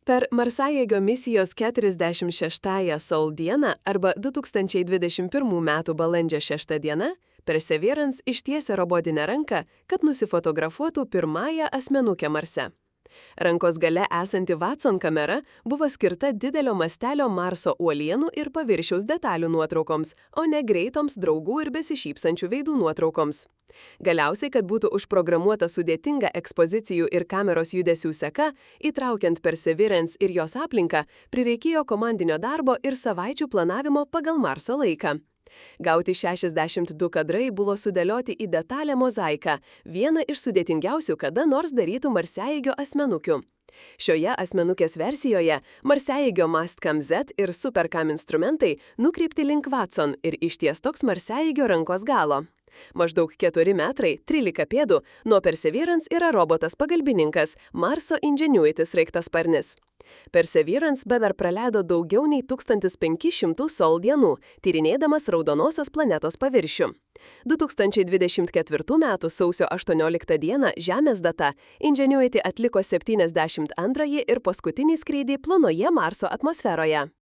Per Marsajeigio misijos 46-ąją Sol dieną arba 2021 m. balandžio 6 diena Perseverance ištiesė robotinę ranką, kad nusifotografuotų pirmąją asmenukę Marse. Rankos gale esanti Watson kamera buvo skirta didelio mastelio Marso uolienų ir paviršiaus detalių nuotraukoms, o ne greitoms draugų ir besišypsančių veidų nuotraukoms. Galiausiai, kad būtų užprogramuota sudėtinga ekspozicijų ir kameros judesių seka, įtraukiant Perseverance ir jos aplinką, prireikėjo komandinio darbo ir savaičių planavimo pagal Marso laiką. Gauti 62 kadrai buvo sudėlioti į detalę mozaiką, vieną iš sudėtingiausių kada nors darytų Marsajeigio asmenukių. Šioje asmenukės versijoje Marsajeigio Mastcam Z ir Supercam instrumentai nukreipti link Watson ir išties toks Marsajeigio rankos galo. Maždaug 4 metrai, 13 pėdų, nuo Perseverance yra robotas pagalbininkas Marso Ingenuity sraigtasparnis. Perseverance beveik praleido daugiau nei 1500 Sol dienų, tyrinėdamas raudonosios planetos paviršių. 2024 m. sausio 18 d. Žemės data Ingenuity atliko 72 ir paskutinį skrydį plonoje Marso atmosferoje.